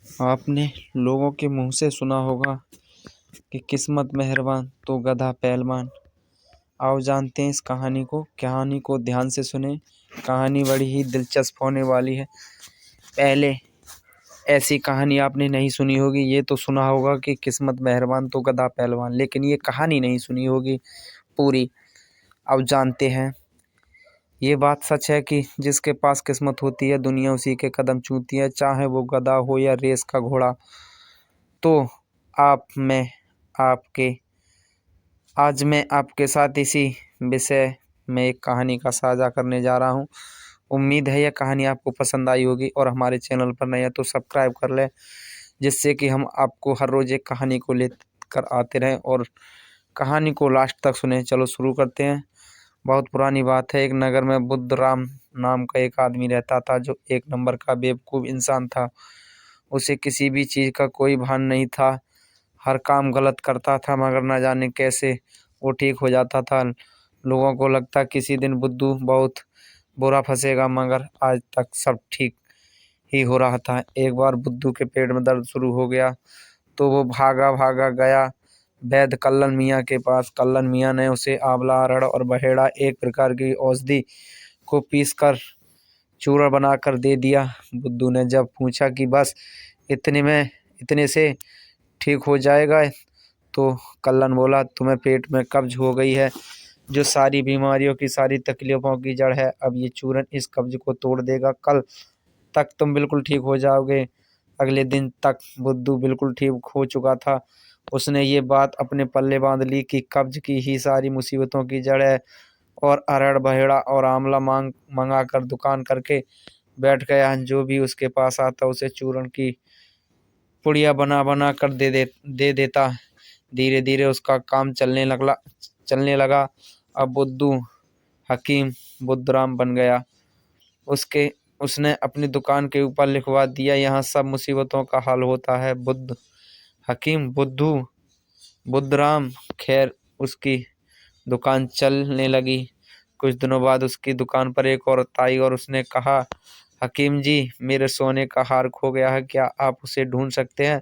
आपने लोगों के मुंह से सुना होगा कि किस्मत मेहरबान तो गधा पहलवान। आओ जानते हैं इस कहानी को ध्यान से सुने। कहानी बड़ी ही दिलचस्प होने वाली है। पहले ऐसी कहानी आपने नहीं सुनी होगी। ये तो सुना होगा कि किस्मत मेहरबान तो गधा पहलवान, लेकिन ये कहानी नहीं सुनी होगी पूरी। अब जानते हैं। ये बात सच है कि जिसके पास किस्मत होती है दुनिया उसी के कदम छूती है, चाहे वो गधा हो या रेस का घोड़ा। तो आपके आज मैं आपके साथ इसी विषय में एक कहानी का साझा करने जा रहा हूँ। उम्मीद है यह कहानी आपको पसंद आई होगी, और हमारे चैनल पर नए हैं तो सब्सक्राइब कर लें, जिससे कि हम आपको हर रोज़ एक कहानी को लेकर आते रहें और कहानी को लास्ट तक सुने। चलो शुरू करते हैं। बहुत पुरानी बात है। एक नगर में बुद्धराम नाम का एक आदमी रहता था, जो एक नंबर का बेवकूफ़ इंसान था। उसे किसी भी चीज़ का कोई भान नहीं था। हर काम गलत करता था, मगर न जाने कैसे वो ठीक हो जाता था। लोगों को लगता किसी दिन बुद्धू बहुत बुरा फंसेगा, मगर आज तक सब ठीक ही हो रहा था। एक बार बुद्धू के पेट में दर्द शुरू हो गया, तो वो भागा भागा गया वैद्य कल्लन मियाँ के पास। कल्लन मियाँ ने उसे आंवला, अरड़ और बहेड़ा एक प्रकार की औषधि को पीसकर चूर्ण बनाकर दे दिया। बुद्धू ने जब पूछा कि बस इतने से ठीक हो जाएगा, तो कल्लन बोला, तुम्हें पेट में कब्ज हो गई है, जो सारी बीमारियों की, सारी तकलीफों की जड़ है। अब ये चूर्ण इस कब्ज को तोड़ देगा, कल तक तुम बिल्कुल ठीक हो जाओगे। अगले दिन तक बुद्धू बिल्कुल ठीक हो चुका था। उसने ये बात अपने पल्ले बांध ली कि कब्ज की ही सारी मुसीबतों की जड़ है, और अरड़ बहेड़ा और आंवला मंगा कर दुकान करके बैठ गया। जो भी उसके पास आता उसे चूर्ण की पुड़िया बना बना कर दे देता। धीरे धीरे उसका काम चलने लगा। अब बुद्धू हकीम बुद्धराम बन गया। उसने अपनी दुकान के ऊपर लिखवा दिया, यहाँ सब मुसीबतों का हल होता है। बुद्ध हकीम बुद्धराम। खैर, उसकी दुकान चलने लगी। कुछ दिनों बाद उसकी दुकान पर एक औरत आई और उसने कहा, हकीम जी, मेरे सोने का हार खो गया है, क्या आप उसे ढूंढ सकते हैं?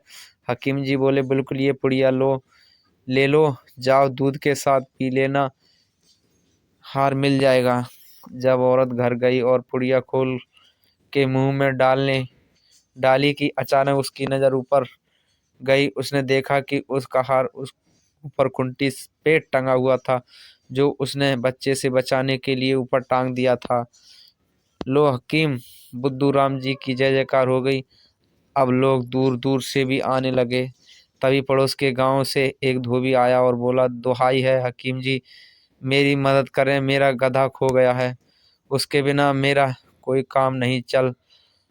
हकीम जी बोले, बिल्कुल, ये पुड़िया ले लो, जाओ दूध के साथ पी लेना, हार मिल जाएगा। जब औरत घर गई और पुड़िया खोल के मुंह में डाली कि अचानक उसकी नज़र ऊपर गई। उसने देखा कि उसका हार उस ऊपर खूंटी पे टंगा हुआ था, जो उसने बच्चे से बचाने के लिए ऊपर टांग दिया था। लो, हकीम बुद्धू राम जी की जय जयकार हो गई। अब लोग दूर दूर से भी आने लगे। तभी पड़ोस के गांव से एक धोबी आया और बोला, दुहाई है हकीम जी, मेरी मदद करें, मेरा गधा खो गया है, उसके बिना मेरा कोई काम नहीं चल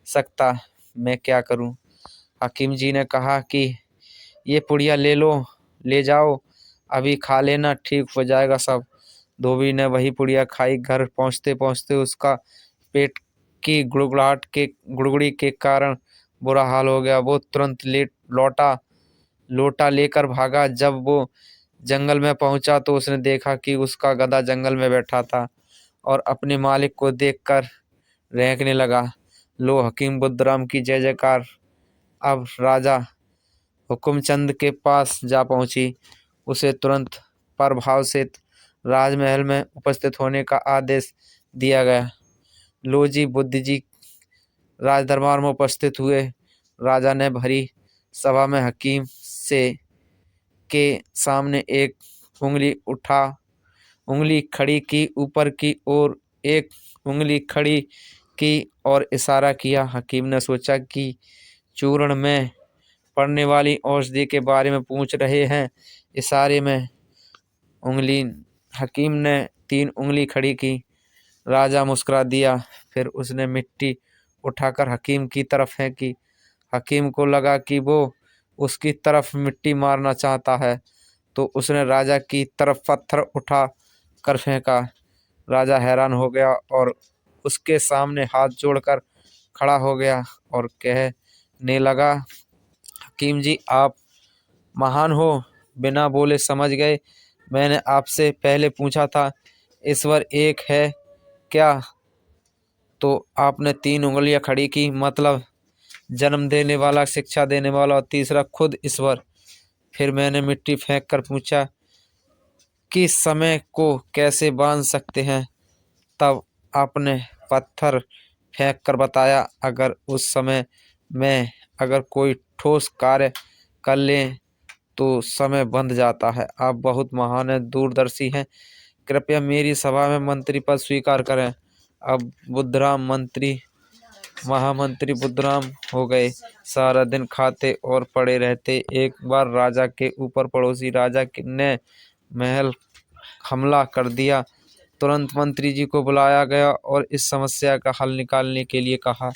सकता, मैं क्या करूं? हकीम जी ने कहा कि ये पुड़िया ले लो, ले जाओ, अभी खा लेना, ठीक हो जाएगा सब। धोबी ने वही पुड़िया खाई। घर पहुंचते पहुंचते उसका पेट की गुड़गुड़ी के कारण बुरा हाल हो गया। वो तुरंत लोटा लेकर भागा। जब वो जंगल में पहुंचा तो उसने देखा कि उसका गधा जंगल में बैठा था और अपने मालिक को देखकर रहकने लगा। लो, हकीम बुद्धराम की जय जयकार। अब राजा हुकुमचंद के पास जा पहुंची। उसे तुरंत प्रभाव से राजमहल में उपस्थित होने का आदेश दिया गया। लो जी, बुद्ध जी राजदरबार में उपस्थित हुए। राजा ने भरी सभा में हकीम से के सामने एक उंगली खड़ी की ऊपर की ओर, एक उंगली खड़ी की और इशारा किया। हकीम ने सोचा कि चूर्ण में पड़ने वाली औषधि के बारे में पूछ रहे हैं। इशारे में उंगली हकीम ने 3 उंगली खड़ी की। राजा मुस्कुरा दिया। फिर उसने मिट्टी उठाकर हकीम की तरफ फेंकी। हकीम को लगा कि वो उसकी तरफ मिट्टी मारना चाहता है, तो उसने राजा की तरफ पत्थर उठा कर फेंका। राजा हैरान हो गया और उसके सामने हाथ जोड़कर खड़ा हो गया और कहने लगा, हकीम जी, आप महान हो, बिना बोले समझ गए। मैंने आपसे पहले पूछा था, ईश्वर एक है क्या? तो आपने 3 उंगलियां खड़ी की, मतलब जन्म देने वाला, शिक्षा देने वाला और तीसरा खुद ईश्वर। फिर मैंने मिट्टी फेंक कर पूछा कि समय को कैसे बांध सकते हैं। तब आपने पत्थर फेंक कर बताया, अगर उस समय में अगर कोई ठोस कार्य कर लें तो समय बंध जाता है। आप बहुत महान हैं, दूरदर्शी हैं। कृपया मेरी सभा में मंत्री पद स्वीकार करें। अब बुद्धराम महामंत्री बुद्धराम हो गए। सारा दिन खाते और पड़े रहते। एक बार राजा के ऊपर पड़ोसी राजा ने महल हमला कर दिया। तुरंत मंत्री जी को बुलाया गया और इस समस्या का हल निकालने के लिए कहा।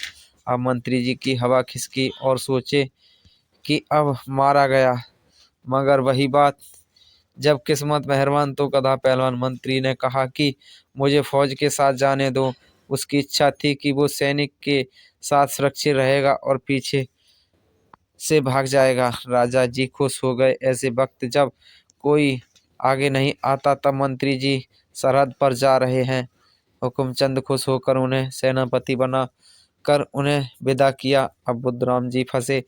अब मंत्री जी की हवा खिसकी और सोचे कि अब मारा गया, मगर वही बात, जब किस्मत मेहरबान तो गधा पहलवान। मंत्री ने कहा कि मुझे फौज के साथ जाने दो। उसकी इच्छा थी कि वो सैनिक के साथ सुरक्षित रहेगा और पीछे से भाग जाएगा। राजा जी खुश हो गए। ऐसे वक्त जब कोई आगे नहीं आता तब मंत्री जी सरहद पर जा रहे हैं। हुकुमचंद खुश होकर उन्हें सेनापति बना कर उन्हें विदा किया। अब बुद्धराम जी फंसे।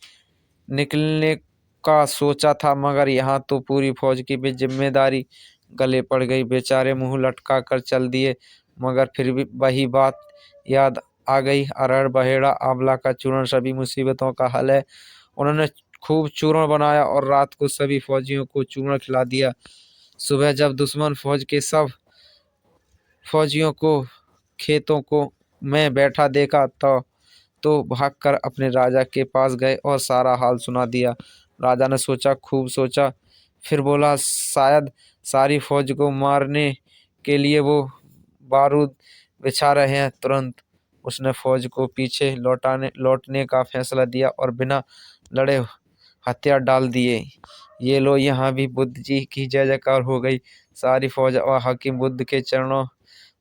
निकलने का सोचा था, मगर यहाँ तो पूरी फौज की भी जिम्मेदारी गले पड़ गई। बेचारे मुंह लटका कर चल दिए, मगर फिर भी वही बात याद आ गई। अरहर, बहेड़ा, आंवला का चूर्ण सभी मुसीबतों का हल है। उन्होंने खूब चूर्ण बनाया और रात को सभी फौजियों को चूर्ण खिला दिया। सुबह जब दुश्मन फौज के सब फौजियों को खेतों को में बैठा देखा तो भागकर अपने राजा के पास गए और सारा हाल सुना दिया। राजा ने सोचा, खूब सोचा, फिर बोला, शायद सारी फौज को मारने के लिए वो बारूद बिछा रहे हैं। तुरंत उसने फौज को पीछे लौटने का फैसला दिया और बिना लड़े हथियार डाल दिए। ये लो, यहाँ भी बुद्ध जी की जय जयकार हो गई। सारी फौज और हकीम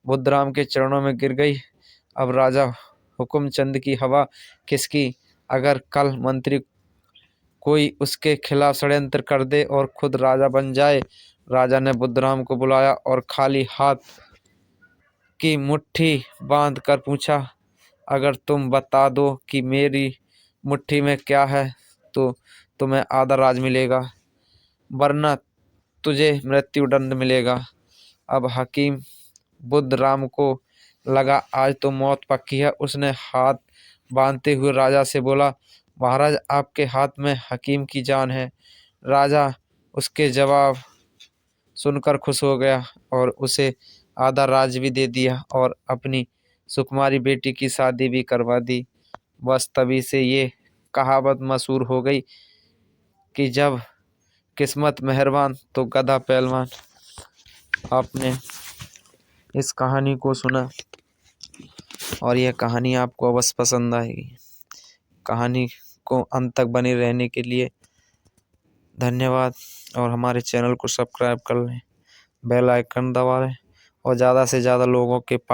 बुद्धराम के चरणों में गिर गई। अब राजा हुकुमचंद की हवा खिसकी। अगर कल मंत्री कोई उसके खिलाफ षड्यंत्र कर दे और खुद राजा बन जाए। राजा ने बुद्धराम को बुलाया और खाली हाथ की मुट्ठी बांध कर पूछा, अगर तुम बता दो कि मेरी मुट्ठी में क्या है तो तुम्हें आधा राज मिलेगा, वरना तुझे मृत्युदंड मिलेगा। अब हकीम बुद्धराम को लगा आज तो मौत पक्की है। उसने हाथ बांधते हुए राजा से बोला, महाराज, आपके हाथ में हकीम की जान है। राजा उसके जवाब सुनकर खुश हो गया और उसे आधा राज भी दे दिया और अपनी सुकुमारी बेटी की शादी भी करवा दी। बस तभी से ये कहावत मशहूर हो गई कि जब किस्मत मेहरबान तो गधा पहलवान। आपने इस कहानी को सुना और यह कहानी आपको अवश्य पसंद आएगी। कहानी को अंत तक बने रहने के लिए धन्यवाद और हमारे चैनल को सब्सक्राइब कर लें, बेल आइकन दबा लें और ज़्यादा से ज़्यादा लोगों के पास